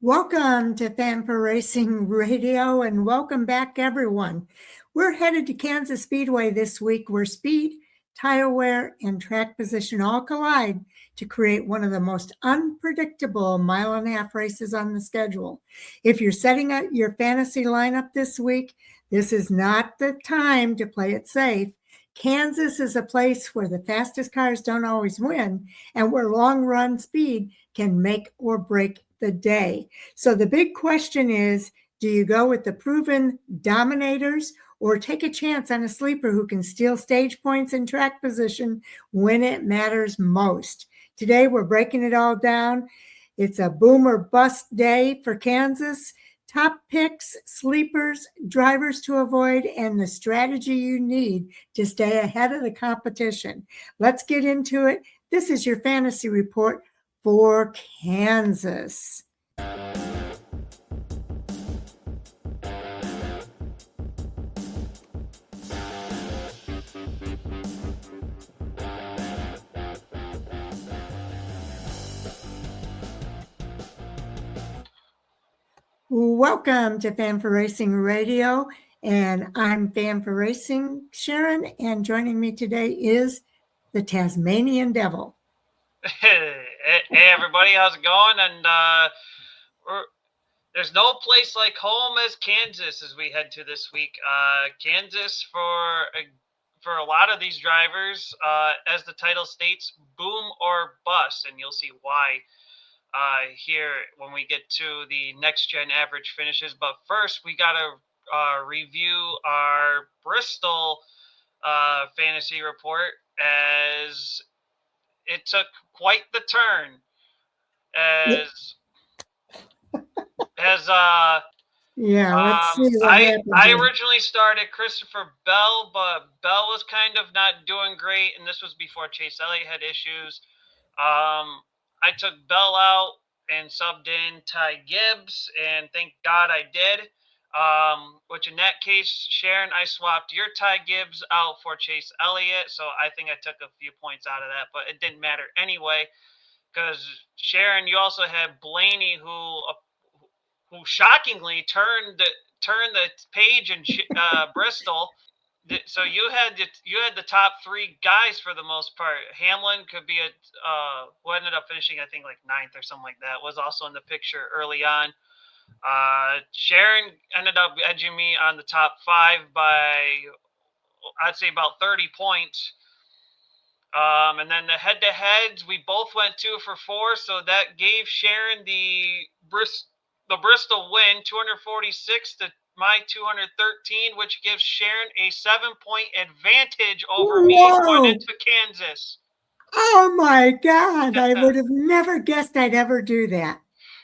Welcome to Fanfare Racing Radio and welcome back, everyone. We're headed to Kansas Speedway this week where speed, tire wear, and track position all collide to create one of the most unpredictable mile-and-a-half races on the schedule. If you're setting up your fantasy lineup this week, this is not the time to play it safe. Kansas is a place where the fastest cars don't always win and where long-run speed can make or break the day. So the big question is, do you go with the proven dominators or take a chance on a sleeper who can steal stage points and track position when it matters most? Today, we're breaking it all down. It's a boom or bust day for Kansas. Top picks, sleepers, drivers to avoid, and the strategy you need to stay ahead of the competition. Let's get into it. This is your fantasy report for Kansas. Welcome to Fanfare Racing Radio, and I'm Fanfare Racing Sharon, and joining me today is the Tasmanian Devil. Hey everybody, how's it going? And there's no place like home as Kansas as we head to this week. Kansas for a lot of these drivers, as the title states, boom or bust, and you'll see why here when we get to the next gen average finishes. But first, we gotta review our Bristol fantasy report, as it took quite the turn. Let's see what happens. I originally started Christopher Bell, but Bell was kind of not doing great, and this was before Chase Elliott had issues. I took Bell out and subbed in Ty Gibbs, and thank God I did. Which in that case, Sharon, I swapped your Ty Gibbs out for Chase Elliott, so I think I took a few points out of that, but it didn't matter anyway, because Sharon, you also had Blaney, who shockingly turned the page in Bristol. So you had the top three guys for the most part. Hamlin could be who ended up finishing, I think, like 9th or something like that, was also in the picture early on. Sharon ended up edging me on the top 5 by, I'd say, about 30 points. And then the head-to-heads, we both went 2 for 4, so that gave Sharon the Bristol win, 246 to my 213, which gives Sharon a 7-point advantage over me going into Kansas. Oh my God! I would have never guessed I'd ever do that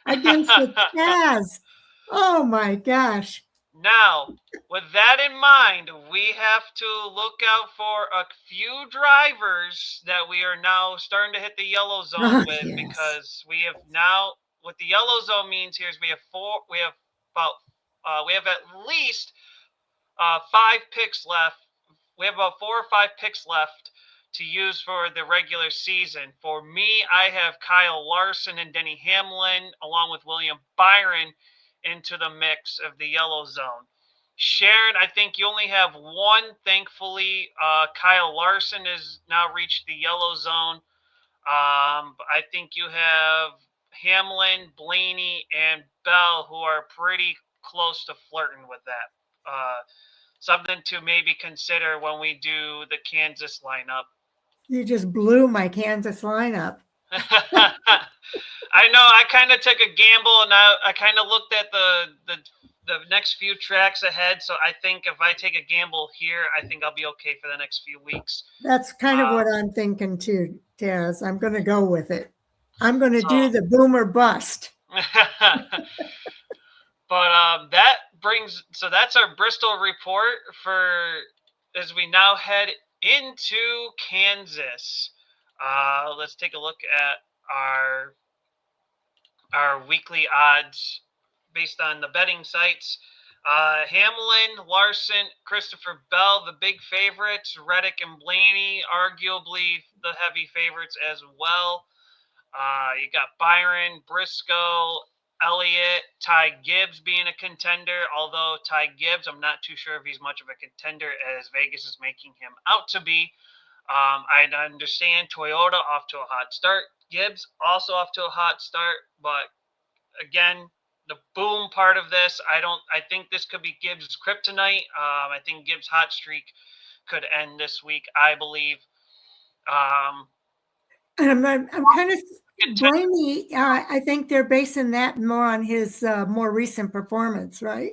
against the Taz. Oh my gosh! Now, with that in mind, we have to look out for a few drivers that we are now starting to hit the yellow zone with, yes. Because we have now, what the yellow zone means here is we have at least 5 picks left. We have about 4 or 5 picks left to use for the regular season. For me, I have Kyle Larson and Denny Hamlin, along with William Byron, into the mix of the yellow zone. Sharon, I think you only have one, thankfully. Kyle Larson has now reached the yellow zone. I think you have Hamlin, Blaney, and Bell, who are pretty close to flirting with that. Something to maybe consider when we do the Kansas lineup. You just blew my Kansas lineup. I know. I kind of took a gamble, and I kind of looked at the next few tracks ahead. So I think if I take a gamble here, I think I'll be okay for the next few weeks. That's kind of what I'm thinking too, Taz. I'm going to go with it. I'm going to do the boom or bust. But that's our Bristol report as we now head into Kansas. Let's take a look at our weekly odds based on the betting sites. Hamlin, Larson, Christopher Bell, the big favorites. Reddick and Blaney, arguably the heavy favorites as well. You got Byron, Briscoe, Elliott, Ty Gibbs being a contender, although Ty Gibbs, I'm not too sure if he's much of a contender as Vegas is making him out to be. I understand Toyota off to a hot start. Gibbs also off to a hot start, but again, the boom part of this, I think this could be Gibbs' kryptonite. I think Gibbs' hot streak could end this week, I believe. And I'm kind of Blaney. I think they're basing that more on his more recent performance, right?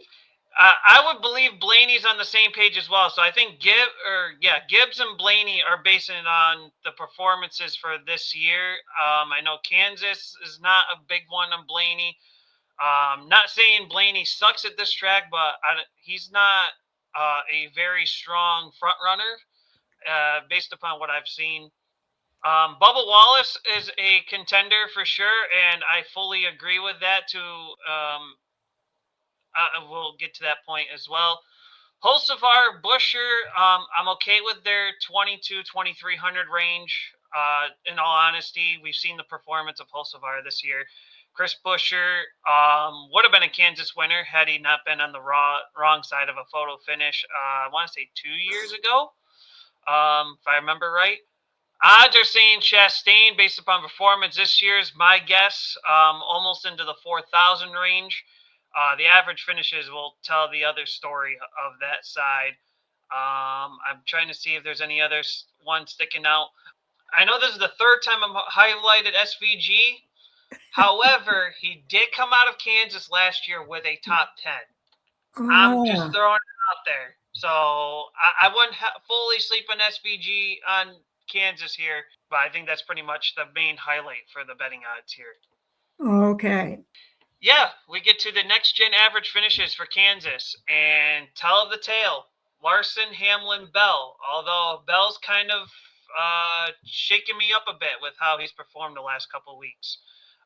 I would believe Blaney's on the same page as well. So I think Gibbs and Blaney are basing it on the performances for this year. I know Kansas is not a big one on Blaney. Not saying Blaney sucks at this track, but he's not a very strong front runner based upon what I've seen. Bubba Wallace is a contender for sure, and I fully agree with that too. We'll get to that point as well. Hulsafar, Buscher, I'm okay with their 2,300 range. In all honesty, we've seen the performance of Hulsafar this year. Chris Buscher would have been a Kansas winner had he not been on the wrong side of a photo finish. I want to say 2 years ago, if I remember right. Odds are saying Chastain, based upon performance this year, is my guess, almost into the 4,000 range. The average finishes will tell the other story of that side. I'm trying to see if there's any other one sticking out. I know this is the third time I'm highlighted SVG. However, he did come out of Kansas last year with a top 10. I'm just throwing it out there. So I wouldn't fully sleep on SVG on Kansas here, but I think that's pretty much the main highlight for the betting odds here. Okay. Yeah, we get to the next gen average finishes for Kansas, and tell of the tale, Larson, Hamlin, Bell. Although Bell's kind of shaking me up a bit with how he's performed the last couple of weeks.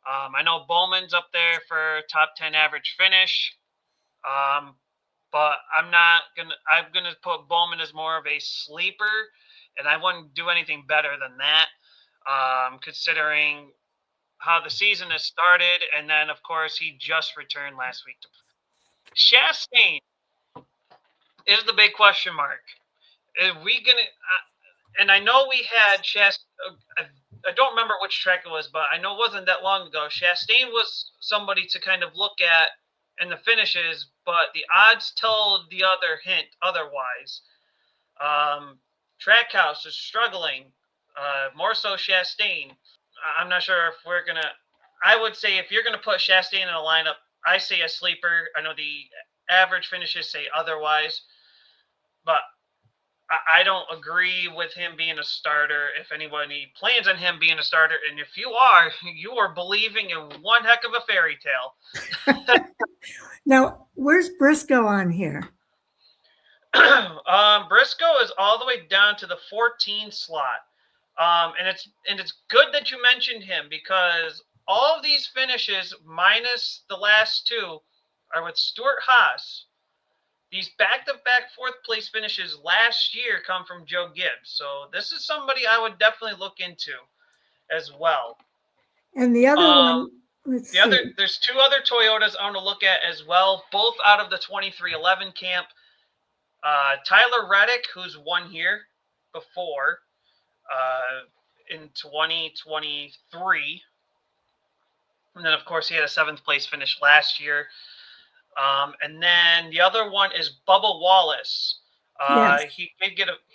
I know Bowman's up there for top 10 average finish, but I'm gonna put Bowman as more of a sleeper, and I wouldn't do anything better than that, considering how the season has started, and then of course he just returned last week. Chastain is the big question mark. Are we gonna? And I know we had I don't remember which track it was, but I know it wasn't that long ago. Chastain was somebody to kind of look at in the finishes, but the odds told the other hint otherwise. Trackhouse is struggling, more so Chastain. I'm not sure if we're going to – I would say if you're going to put Chastain in a lineup, I say a sleeper. I know the average finishes say otherwise, but I don't agree with him being a starter if anybody plans on him being a starter. And if you are believing in one heck of a fairy tale. Now, where's Briscoe on here? Briscoe is all the way down to the 14 slot. And it's good that you mentioned him, because all of these finishes, minus the last two, are with Stuart Haas. These back-to-back fourth-place finishes last year come from Joe Gibbs. So this is somebody I would definitely look into as well. And the other one, let's see. There's two other Toyotas I want to look at as well, both out of the 2311 camp. Tyler Reddick, who's won here before in 2023. And then, of course, he had a seventh-place finish last year. And then the other one is Bubba Wallace. Yes. He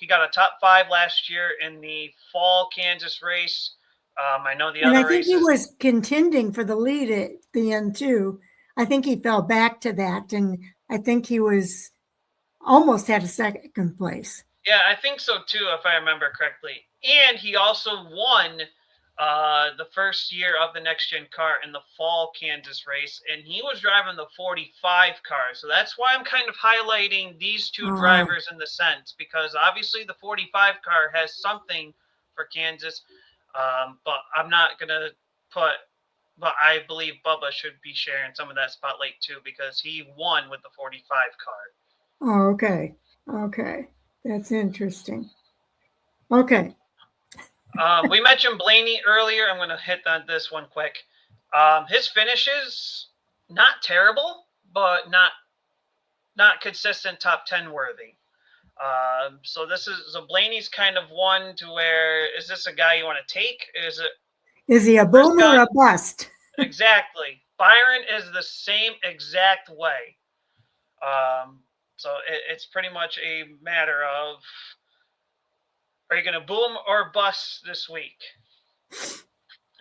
got a top 5 last year in the fall Kansas race. I know the other races. And I think he was contending for the lead at the end too. I think he fell back to that, and I think he was almost had a second place. Yeah, I think so too, if I remember correctly. And he also won the first year of the next gen car in the fall Kansas race, and he was driving the 45 car. So that's why I'm kind of highlighting these two drivers in the sense, because obviously the 45 car has something for Kansas, but I'm not gonna but I believe Bubba should be sharing some of that spotlight too, because he won with the 45 car. Oh, okay, that's interesting. Okay. We mentioned Blaney earlier. I'm going to hit on this one quick. His finishes not terrible, but not consistent top 10 worthy. So this is so Blaney's kind of one to where, is this a guy you want to take? Is he a boom or a bust? Exactly. Byron is the same exact way. So it's pretty much a matter of, are you going to boom or bust this week?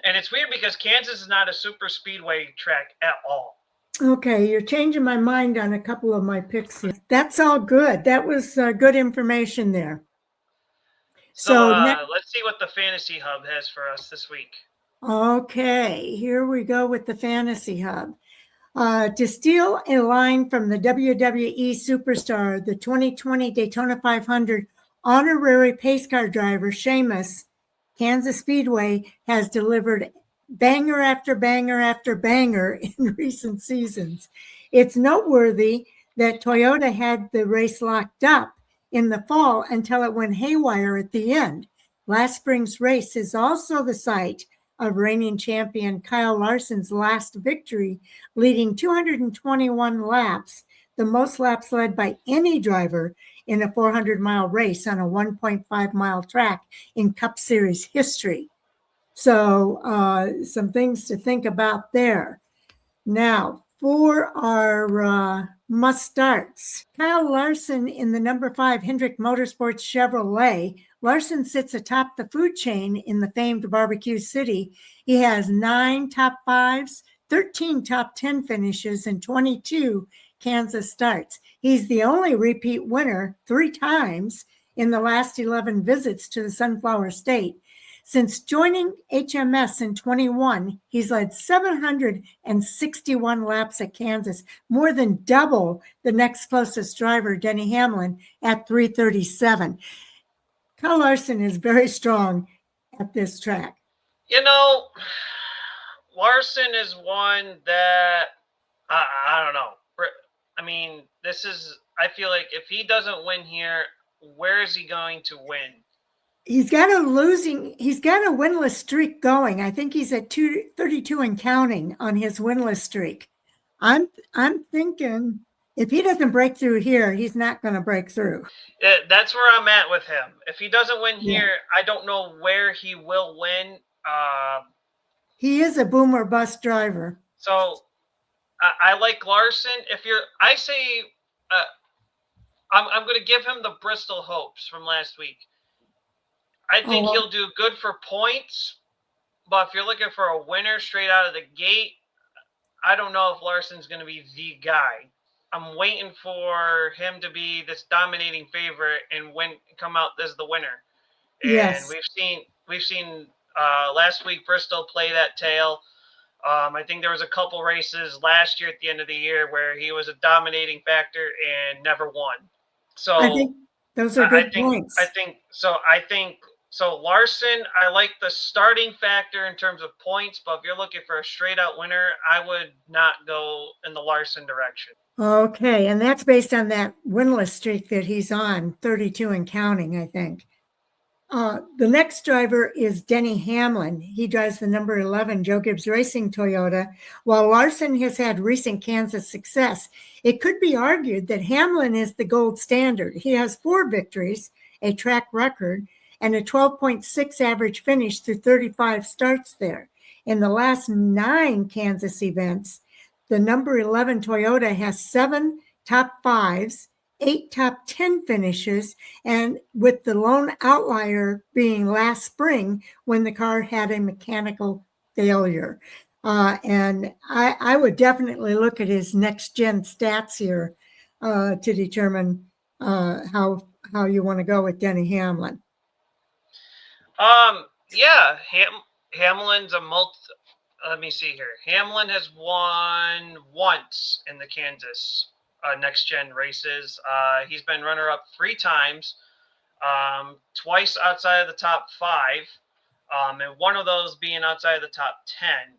And it's weird because Kansas is not a super speedway track at all. Okay, you're changing my mind on a couple of my picks here. That's all good. That was good information there. So let's see what the Fantasy Hub has for us this week. Okay, here we go with the Fantasy Hub. To steal a line from the WWE superstar, the 2020 Daytona 500 honorary pace car driver, Sheamus, Kansas Speedway has delivered banger after banger after banger in recent seasons. It's noteworthy that Toyota had the race locked up in the fall until it went haywire at the end. Last spring's race is also the site of reigning champion Kyle Larson's last victory, leading 221 laps, the most laps led by any driver in a 400-mile race on a 1.5-mile track in Cup Series history. So some things to think about there. Now, for our must starts, Kyle Larson in the number 5 Hendrick Motorsports Chevrolet. Larson sits atop the food chain in the famed Barbecue City. He has 9 top 5s, 13 top 10 finishes, and 22 Kansas starts. He's the only repeat winner 3 times in the last 11 visits to the Sunflower State. Since joining HMS in 21, he's led 761 laps at Kansas, more than double the next closest driver, Denny Hamlin, at 337. Kyle Larson is very strong at this track. You know, Larson is one that I don't know. I mean, I feel like if he doesn't win here, where is he going to win? He's got a winless streak going. I think he's at 232 and counting on his winless streak. I'm thinking if he doesn't break through here, he's not going to break through. That's where I'm at with him. If he doesn't win here, I don't know where he will win. He is a boom or bust driver. So I like Larson. I'm going to give him the Bristol Hopes from last week. I think he'll do good for points, but if you're looking for a winner straight out of the gate, I don't know if Larson's going to be the guy. I'm waiting for him to be this dominating favorite and come out as the winner. And we've seen last week Bristol play that tail. I think there was a couple races last year at the end of the year where he was a dominating factor and never won. So I think those are good points. I think Larson, I like the starting factor in terms of points, but if you're looking for a straight out winner, I would not go in the Larson direction. Okay, and that's based on that winless streak that he's on, 32 and counting, I think. The next driver is Denny Hamlin. He drives the number 11 Joe Gibbs Racing Toyota. While Larson has had recent Kansas success, it could be argued that Hamlin is the gold standard. He has 4 victories, a track record, and a 12.6 average finish through 35 starts there. In the last 9 Kansas events, the number 11 Toyota has 7 top 5s, 8 top 10 finishes, and with the lone outlier being last spring when the car had a mechanical failure. And I would definitely look at his next gen stats here to determine how you want to go with Denny Hamlin. Hamlin's let me see here. Hamlin has won once in the Kansas next gen races. He's been runner up 3 times, twice outside of the top 5, and one of those being outside of the top 10,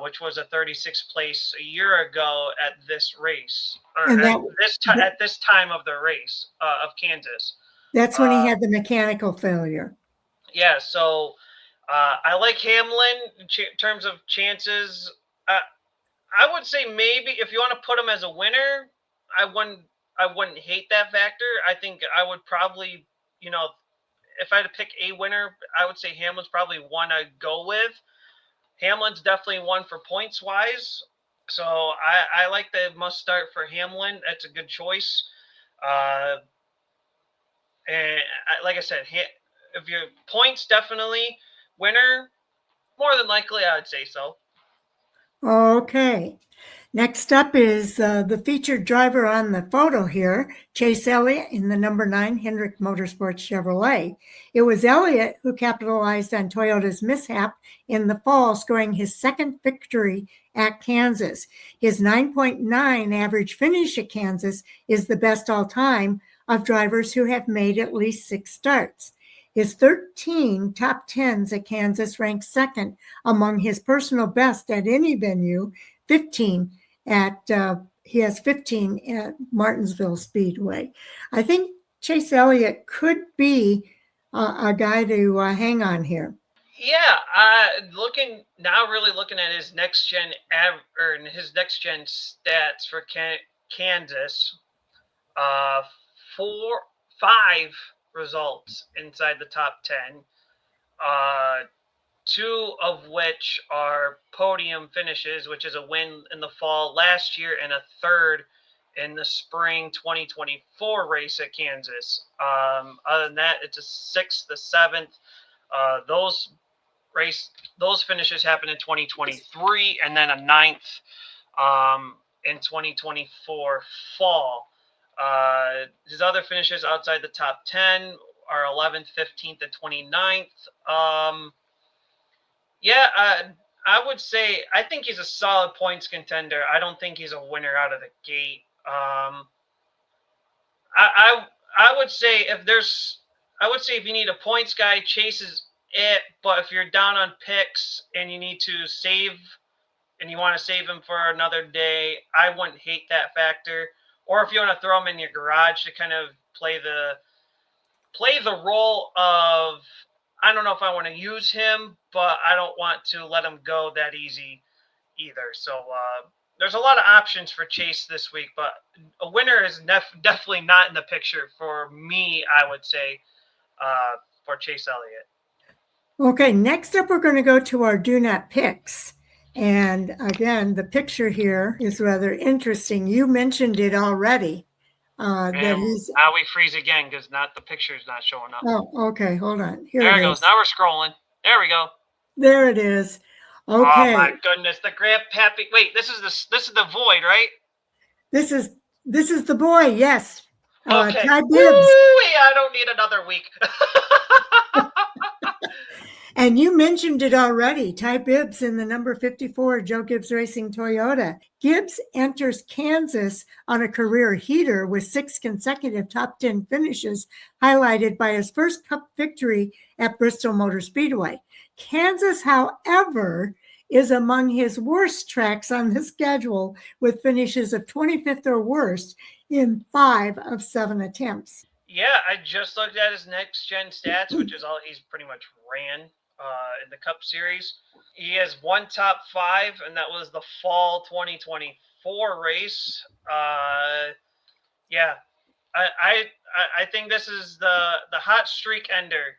which was a 36th place a year ago at this race, or at this time of the race of Kansas. That's when he had the mechanical failure. Yeah, so I like Hamlin in terms of chances. I would say maybe if you want to put him as a winner, I wouldn't hate that factor. I think I would probably, if I had to pick a winner, I would say Hamlin's probably one I'd go with. Hamlin's definitely one for points wise. So I like the must start for Hamlin. That's a good choice. And like I said, if your points, definitely winner, more than likely I would say so. Okay. Next up is the featured driver on the photo here, Chase Elliott in the number 9 Hendrick Motorsports Chevrolet. It was Elliott who capitalized on Toyota's mishap in the fall, scoring his second victory at Kansas. His 9.9 average finish at Kansas is the best all time of drivers who have made at least 6 starts. His 13 top 10s at Kansas ranks second among his personal best at any venue, 15 he has 15 at Martinsville Speedway. I think Chase Elliott could be a guy to hang on here. Yeah, really looking at his next gen stats for Kansas. 5 results inside the top 10. 2 of which are podium finishes, which is a win in the fall last year and a third in the spring 2024 race at Kansas. Other than that, it's a 6th, the 7th. Those finishes happened in 2023, and then a 9th in 2024 fall. His other finishes outside the top 10 are 11th, 15th, and 29th. I would say I think he's a solid points contender. I don't think he's a winner out of the gate. I would say if you need a points guy, Chase is it. But if you're down on picks and you need to save and you want to save him for another day, I wouldn't hate that factor. Or if you want to throw him in your garage to kind of play the role of, I don't know if I want to use him, but I don't want to let him go that easy either. So there's a lot of options for Chase this week, but a winner is definitely not in the picture for me, I would say, for Chase Elliott. Okay, next up, we're going to go to our do not picks. And again, the picture here is rather interesting. You mentioned it already. Now we freeze again because the picture's not showing up. Oh, okay. Hold on. Here it goes. Now we're scrolling. There we go. There it is. Okay. Oh my goodness, the grandpappy. Wait, this is the void, right? This is the boy. Yes. Okay. Ty Bibbs. I don't need another week. And you mentioned it already. Ty Bibbs in the number 54 Joe Gibbs Racing Toyota. Gibbs enters Kansas on a career heater with 6 consecutive top 10 finishes, highlighted by his first Cup victory at Bristol Motor Speedway. Kansas, however, is among his worst tracks on the schedule, with finishes of 25th or worst in 5 of 7 attempts. Yeah, I just looked at his next gen stats, which is all he's pretty much ran in the Cup Series. He has 1 top 5, and that was the fall 2024 race. I think this is the hot streak ender.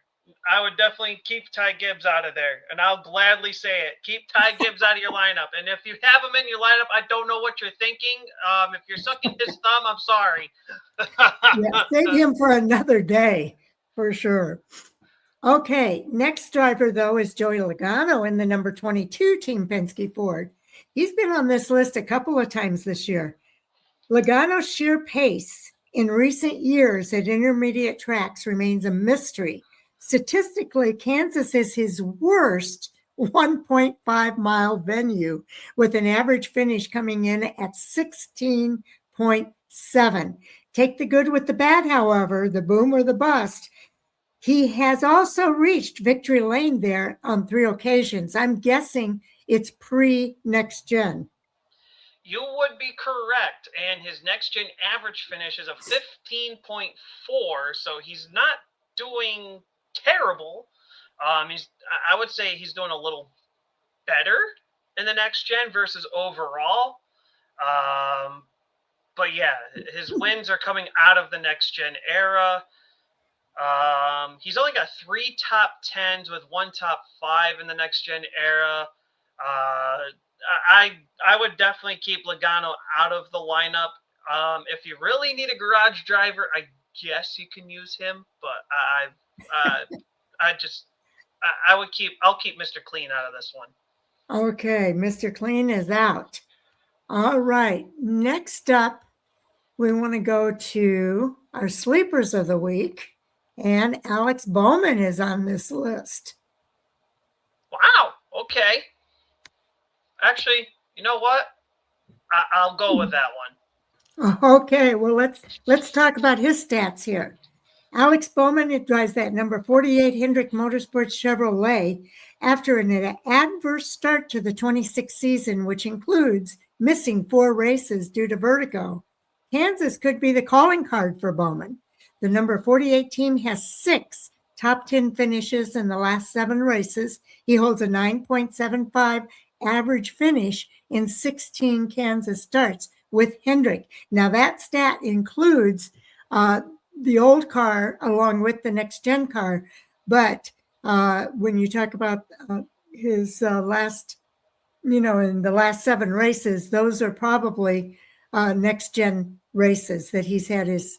I would definitely keep Ty Gibbs out of there, and I'll gladly say it. Keep Ty Gibbs out of your lineup. And if you have him in your lineup, I don't know what you're thinking. If you're sucking his thumb, I'm sorry. Yeah, save him for another day, for sure. Okay, next driver, though, is Joey Logano in the number 22 Team Penske Ford. He's been on this list a couple of times this year. Logano's sheer pace in recent years at intermediate tracks remains a mystery. Statistically, Kansas is his worst 1.5-mile venue, with an average finish coming in at 16.7. Take the good with the bad, however, the boom or the bust. He has also reached victory lane there on 3 occasions. I'm guessing it's pre-next gen. You would be correct. And his next gen average finish is a 15.4, so he's not doing terrible. I would say he's doing a little better in the next gen versus overall. But yeah, his wins are coming out of the next gen era. He's only got 3 top 10s with 1 top 5 in the next gen era. I would definitely keep Logano out of the lineup. If you really need a garage driver, I guess you can use him, but I'll keep Mr. Clean out of this one. Okay, Mr. Clean is out. All right, next up, we want to go to our sleepers of the week, and Alex Bowman is on this list. Wow, okay. Actually, you know what? I'll go with that one. Okay, well, let's talk about his stats here. Alex Bowman drives that number 48 Hendrick Motorsports Chevrolet after an adverse start to the 26th season, which includes missing 4 races due to vertigo. Kansas could be the calling card for Bowman. The number 48 team has 6 top 10 finishes in the last 7 races. He holds a 9.75 average finish in 16 Kansas starts with Hendrick. Now that stat includes the old car along with the next gen car, but when you talk about his last, in the last 7 races, those are probably next gen races that he's had his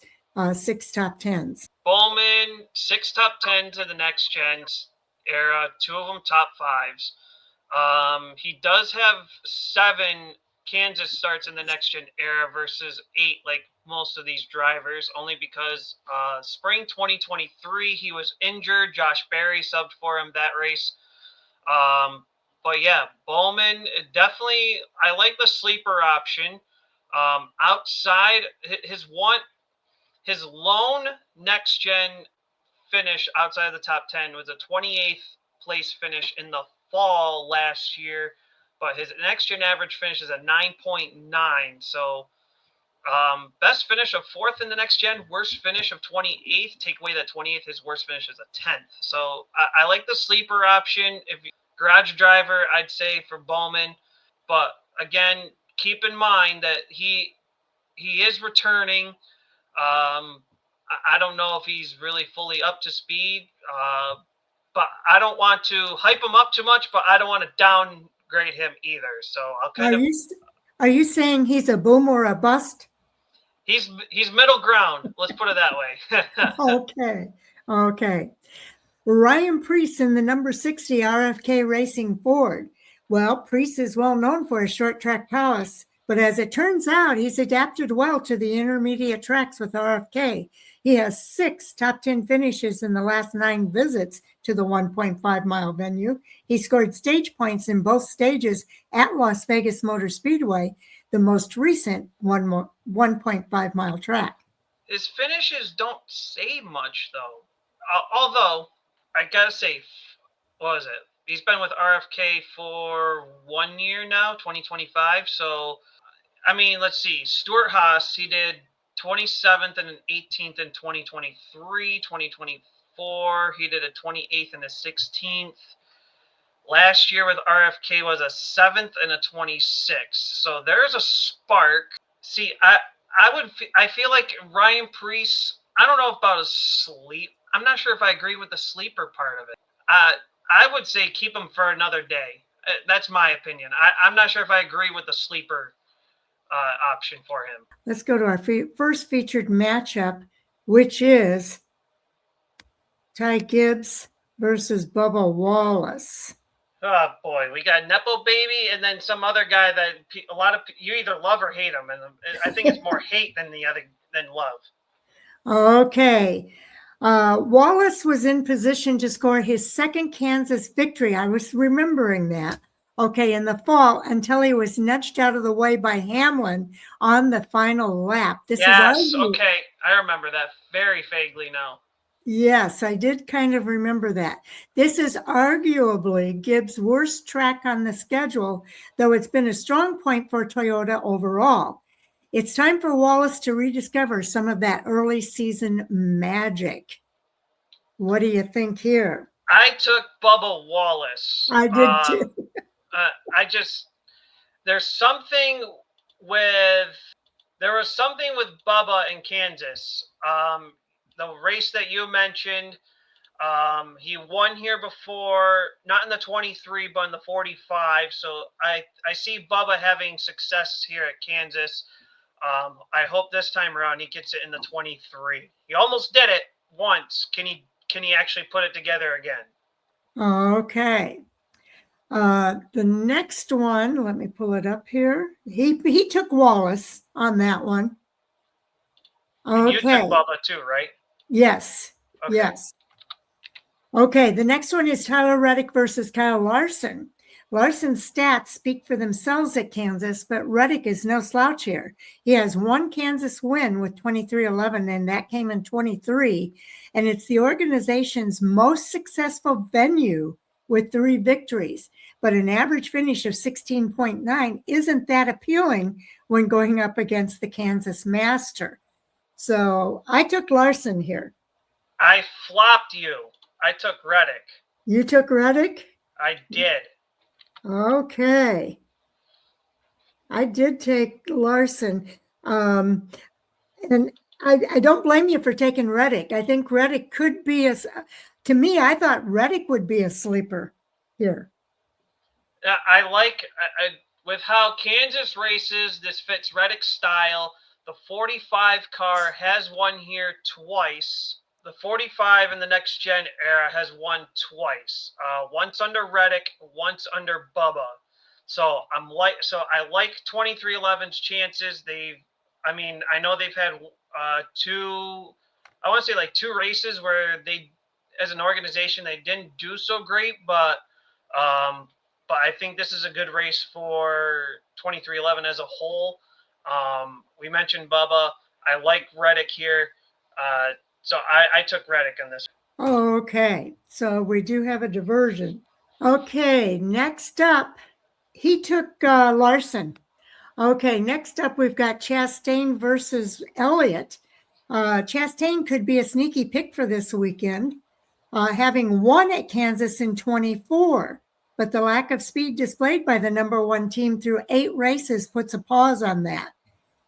6 top 10s. Bowman, 6 top 10s in the next gens era, 2 of them top 5s. He does have 7 Kansas starts in the next gen era versus 8 like most of these drivers, only because spring 2023 he was injured. Josh Berry subbed for him that race. But yeah, Bowman, definitely, I like the sleeper option. Outside his lone next gen finish outside of the top 10 was a 28th place finish in the fall last year, but his next gen average finish is a 9.9. So best finish of 4th in the next gen, worst finish of 28th. Take away that 28th, his worst finish is a 10th. So I like the sleeper option. If you garage driver, I'd say for Bowman, but again, keep in mind that he is returning. I don't know if he's really fully up to speed, but I don't want to hype him up too much, but I don't want to downgrade him either. So I'll Are you saying he's a boom or a bust? He's middle ground. Let's put it that way. Okay. Ryan Preece in the number 60 RFK Racing Ford. Well, Preece is well known for his short track prowess, but as it turns out, he's adapted well to the intermediate tracks with RFK. He has 6 top 10 finishes in the last 9 visits to the 1.5 mile venue. He scored stage points in both stages at Las Vegas Motor Speedway, the most recent 1.5 mile track. His finishes don't say much, though. Although, I gotta say, what was it? He's been with RFK for 1 year now, 2025. So, I mean, let's see. Stuart Haas, he did 27th and 18th in 2023, 2024. He did a 28th and a 16th. Last year with RFK was a 7th and a 26th. So there's a spark. See, I feel like Ryan Preece, I don't know about a sleep. I'm not sure if I agree with the sleeper part of it. I would say keep him for another day. That's my opinion. I'm not sure if I agree with the sleeper option for him. Let's go to our first featured matchup, which is Ty Gibbs versus Bubba Wallace. Oh boy, we got Nepo Baby and then some other guy that a lot of you either love or hate him, and I think it's more hate than love. Okay. Wallace was in position to score his 2nd Kansas victory. I was remembering that. Okay, in the fall, until he was nudged out of the way by Hamlin on the final lap. Yes, okay, I remember that very vaguely now. Yes, I did kind of remember that. This is arguably Gibbs' worst track on the schedule, though it's been a strong point for Toyota overall. It's time for Wallace to rediscover some of that early season magic. What do you think here? I took Bubba Wallace. I did too. There's something with there was something with Bubba in Kansas. The race that you mentioned, he won here before, not in the 23, but in the 45. So I see Bubba having success here at Kansas. I hope this time around he gets it in the 23. He almost did it once. Can he actually put it together again? Okay. The next one, let me pull it up here. He took Wallace on that one. And you Okay. took Bubba too, right? Yes. Okay. Yes. Okay. The next one is Tyler Reddick versus Kyle Larson. Larson's stats speak for themselves at Kansas, but Reddick is no slouch here. He has one Kansas win with 23-11, and that came in 23. And it's the organization's most successful venue with 3 victories. But an average finish of 16.9 isn't that appealing when going up against the Kansas Master. So I took Larson here. I flopped you. I took Reddick. You took Reddick? I did. Okay. I did take Larson. And I don't blame you for taking Reddick. I think Reddick could be to me, I thought Reddick would be a sleeper here. With how Kansas races, this fits Reddick's style. The 45 car has won here twice. The 45 in the next gen era has won twice. Once under Reddick, once under Bubba. So I like 2311's chances. I know they've had two races where they, as an organization, they didn't do so great, but I think this is a good race for 2311 as a whole. We mentioned Bubba. I like Reddick here. So I took Reddick on this. Okay, so we do have a diversion. Okay, next up, he took Larson. Okay, next up, we've got Chastain versus Elliott. Chastain could be a sneaky pick for this weekend, having won at Kansas in 24. But the lack of speed displayed by the number 1 team through 8 races puts a pause on that.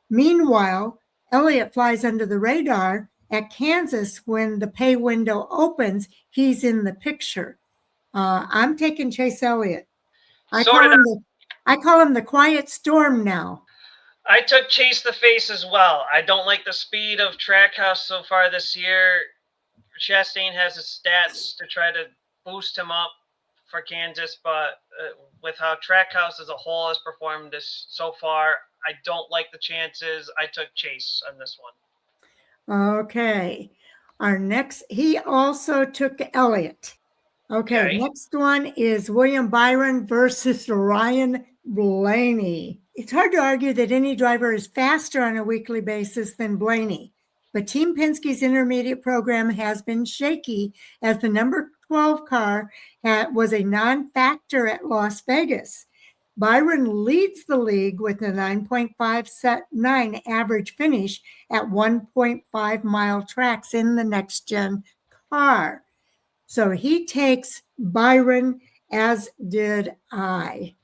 Meanwhile, Elliott flies under the radar. At Kansas, when the pay window opens, he's in the picture. I'm taking Chase Elliott. I call him the quiet storm now. I took Chase the Face as well. I don't like the speed of Trackhouse so far this year. Chastain has his stats to try to boost him up for Kansas, but with how Trackhouse as a whole has performed this so far, I don't like the chances. I took Chase on this one. Okay. He also took Elliott. Okay, next one is William Byron versus Ryan Blaney. It's hard to argue that any driver is faster on a weekly basis than Blaney, but Team Penske's intermediate program has been shaky as the number 12 car was a non-factor at Las Vegas. Byron leads the league with a 9.59 average finish at 1.5 mile tracks in the next gen car. So he takes Byron, as did I.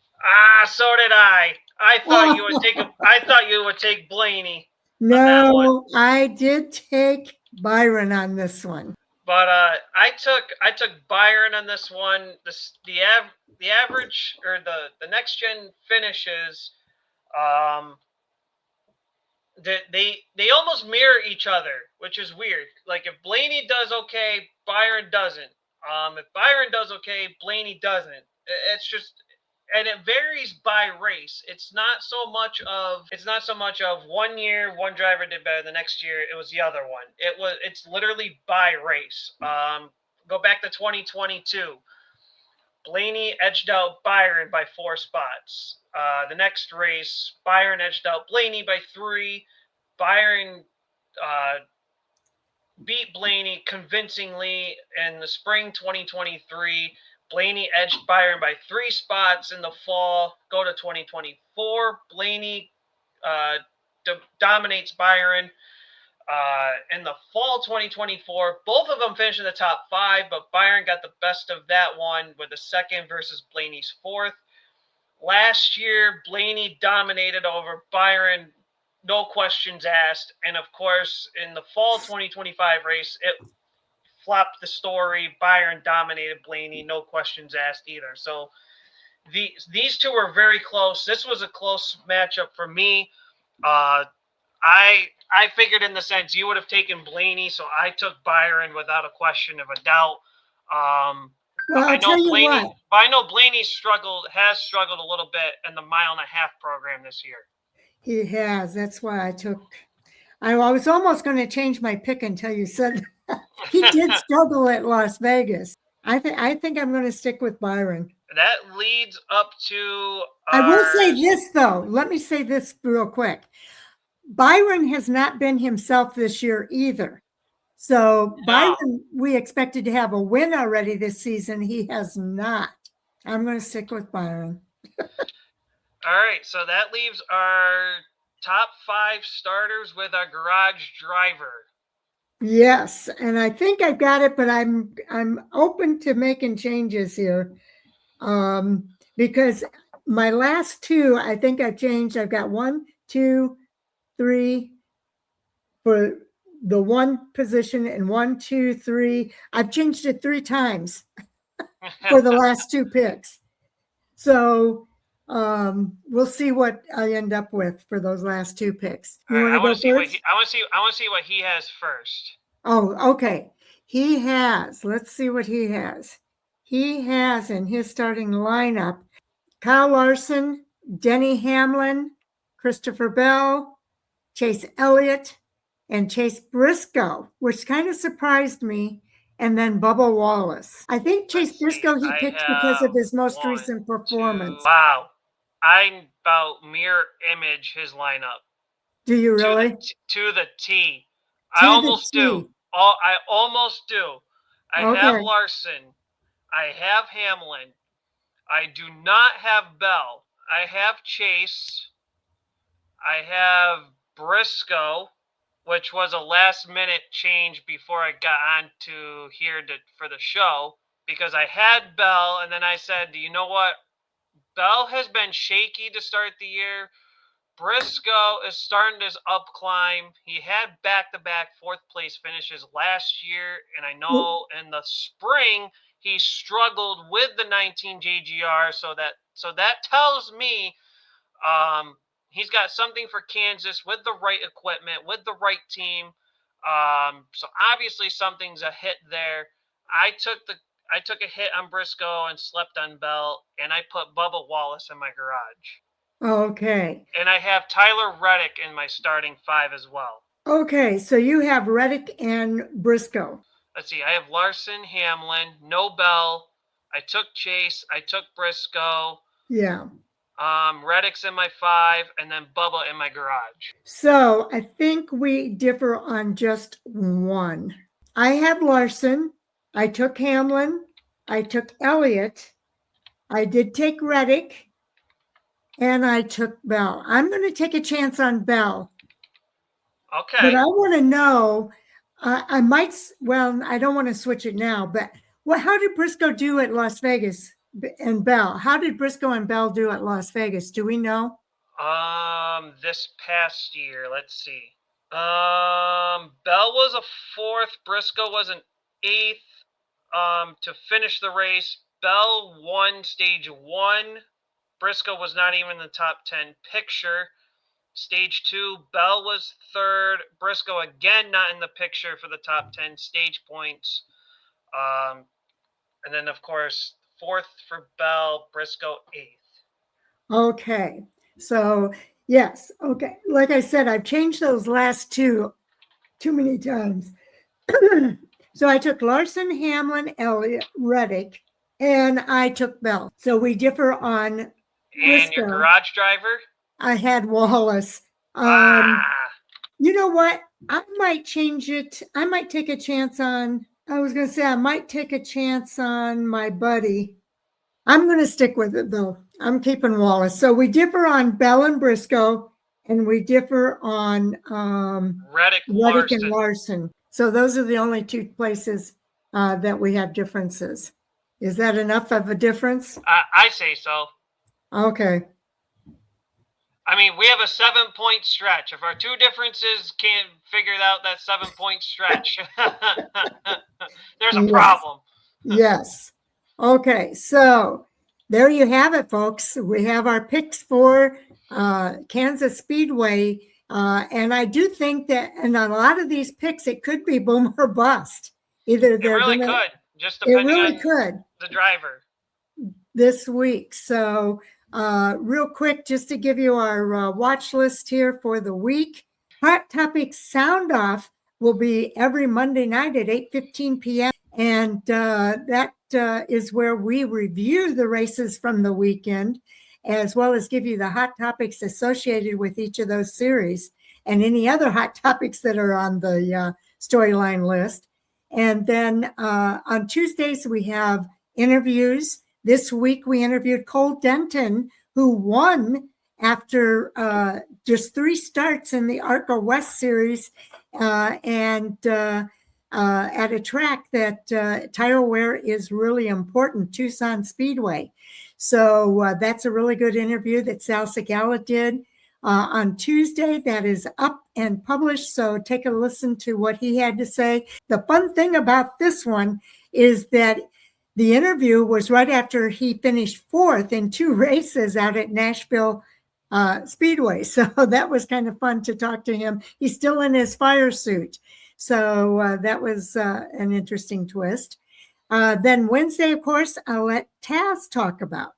So did I. I thought you would take Blaney. No, I did take Byron on this one. But I took Byron on this one. The average or the next gen finishes, they almost mirror each other, which is weird. Like if Blaney does okay, Byron doesn't. If Byron does okay, Blaney doesn't. It's just, and it varies by race. It's not so much of 1 year one driver did better, the next year it was the other one. It's literally by race. Go back to 2022. Blaney edged out Byron by 4 spots. The next race, Byron edged out Blaney by 3. Byron beat Blaney convincingly in the spring 2023. Blaney edged Byron by 3 spots in the fall. Go to 2024. Blaney dominates Byron. In the fall 2024, both of them finished in the top 5, but Byron got the best of that one with a second versus Blaney's 4th. last year, Blaney dominated over Byron, no questions asked. And of course, in the fall 2025 race, it flopped the story. Byron dominated Blaney, no questions asked either. So these two were very close. This was a close matchup for me. I figured in the sense you would have taken Blaney, so I took Byron without a question of a doubt. Well, I'll tell you Blaney, what. but I know Blaney has struggled a little bit in the 1.5 mile program this year. He has. That's why I was almost going to change my pick until you said he did struggle at Las Vegas. I think I'm going to stick with Byron. That leads up to I will say this, though. Let me say this real quick. Byron has not been himself this year either. So Byron, we expected to have a win already this season. He has not. I'm going to stick with Byron. All right, so that leaves our top 5 starters with our garage driver. Yes, and I think I've got it, but I'm open to making changes here, because my last 2, I think I've changed. I've got 1, 2, 3 for the 1 position, and 1, 2, 3. I've changed it 3 times for the last 2 picks. So we'll see what I end up with for those last 2 picks. I want to see what he has first. Oh, okay. He has. Let's see what he has. He has in his starting lineup Kyle Larson, Denny Hamlin, Christopher Bell, Chase Elliott, and Chase Briscoe, which kind of surprised me. And then Bubba Wallace. I think Chase Briscoe he picked because of his most recent performance. Wow. I about mirror image his lineup. Do you really? To the T. I almost do. I almost do. I have Larson. I have Hamlin. I do not have Bell. I have Chase. I have Briscoe, which was a last-minute change before I got on to here for the show, because I had Bell, and then I said, you know what? Bell has been shaky to start the year. Briscoe is starting his up climb. He had back-to-back 4th place finishes last year, and I know in the spring he struggled with the 19 JGR, so that tells me he's got something for Kansas with the right equipment, with the right team. So obviously something's a hit there. I took a hit on Briscoe and slept on Bell, and I put Bubba Wallace in my garage. Okay. And I have Tyler Reddick in my starting 5 as well. Okay, so you have Reddick and Briscoe. Let's see. I have Larson, Hamlin, no Bell. I took Chase. I took Briscoe. Yeah. Reddick's in my 5, and then Bubba in my garage. So I think we differ on just 1. I have Larson. I took Hamlin. I took Elliott. I did take Reddick. And I took Bell. I'm going to take a chance on Bell. Okay. But I want to know, I don't want to switch it now, but how did Briscoe do at Las Vegas and Bell? How did Briscoe and Bell do at Las Vegas? Do we know? This past year, let's see. Bell was a 4th, Briscoe was an 8th. To finish the race, Bell won stage 1. Briscoe was not even in the top 10 picture. Stage 2, Bell was 3rd. Briscoe again not in the picture for the top 10 stage points. And then, of course, 4th for Bell, Briscoe 8th. Okay. So, yes. Okay. Like I said, I've changed those last 2 too many times. So I took Larson, Hamlin, Elliott, Reddick, and I took Bell. So we differ on And your garage driver? I had Wallace. You know what? I might change it. I might take a chance on, I might take a chance on my buddy. I'm going to stick with it, though. I'm keeping Wallace. So we differ on Bell and Briscoe, and we differ on Reddick and Larson. So those are the only 2 places that we have differences. Is that enough of a difference? I say so. Okay. I mean, we have a 7-point stretch. If our two differences can't figure out that 7-point stretch, there's a Yes. problem. Yes. Okay. So there you have it, folks. We have our picks for Kansas Speedway. And I do think that in a lot of these picks, it could be boom or bust. Either It they're really gonna, could, just it depending really on could the driver. this week. So real quick, just to give you our watch list here for the week. Hot Topics Sound Off will be every Monday night at 8:15 p.m. And that is where we review the races from the weekend, as well as give you the hot topics associated with each of those series and any other hot topics that are on the storyline list. And then on Tuesdays, we have interviews. This week, we interviewed Cole Denton, who won after just 3 starts in the ARCA West Series and at a track that tire wear is really important, Tucson Speedway. So that's a really good interview that Sal Segala did on Tuesday. That is up and published, so take a listen to what he had to say. The fun thing about this one is that the interview was right after he finished 4th in 2 races out at Nashville Speedway. So that was kind of fun to talk to him. He's still in his fire suit. So that was an interesting twist. Then Wednesday, of course, I'll let Taz talk about.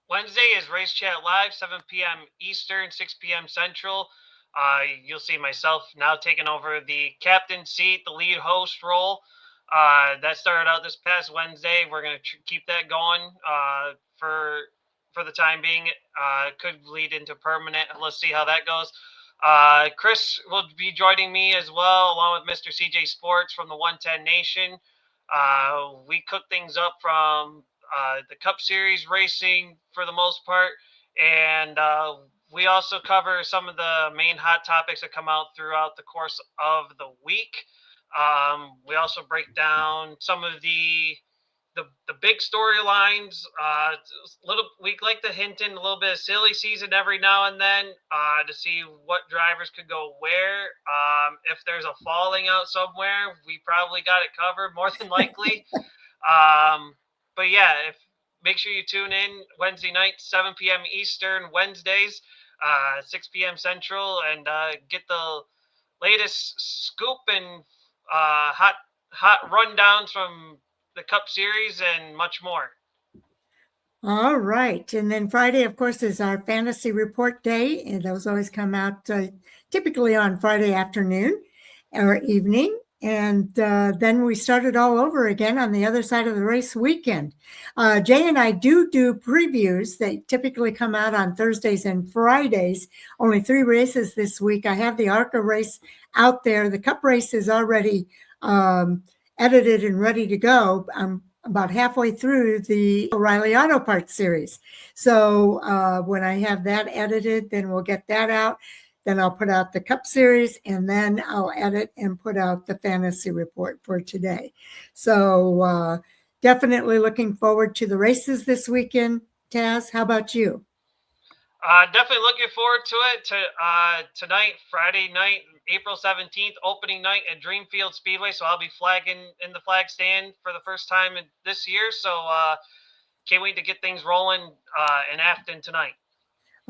Wednesday is Race Chat Live, 7 p.m. Eastern, 6 p.m. Central. You'll see myself now taking over the captain seat, the lead host role. That started out this past Wednesday. We're going to keep that going for the time being. Could lead into permanent. Let's see how that goes. Chris will be joining me as well, along with Mr. CJ Sports from the 110 Nation. We cook things up from the Cup Series racing for the most part, and we also cover some of the main hot topics that come out throughout the course of the week. We also break down some of the big storylines. We like to hint in a little bit of silly season every now and then to see what drivers could go where. If there's a falling out somewhere, we probably got it covered more than likely. But yeah, make sure you tune in Wednesday night, 7 p.m. Eastern, Wednesdays, 6 p.m. Central, and get the latest scoop and hot rundowns from the Cup Series and much more. All right. And then Friday, of course, is our fantasy report day. And those always come out typically on Friday afternoon or evening. And then we started all over again on the other side of the race weekend. Jay and I do previews. They typically come out on Thursdays and Fridays. Only 3 races this week. I have the ARCA race out there. The Cup race is already edited and ready to go. I'm about halfway through the O'Reilly Auto Parts series. So when I have that edited, then we'll get that out. Then I'll put out the Cup Series, and then I'll edit and put out the fantasy report for today. So definitely looking forward to the races this weekend. Taz, how about you? Definitely looking forward to it. Tonight, Friday night, April 17th, opening night at Dreamfield Speedway. So I'll be flagging in the flag stand for the first time this year. So can't wait to get things rolling in Afton tonight.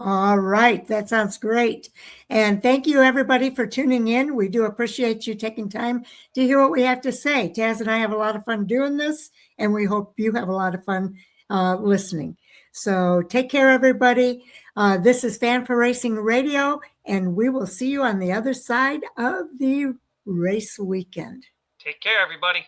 All right. That sounds great. And thank you, everybody, for tuning in. We do appreciate you taking time to hear what we have to say. Taz and I have a lot of fun doing this, and we hope you have a lot of fun listening. So take care, everybody. This is Fan for Racing Radio, and we will see you on the other side of the race weekend. Take care, everybody.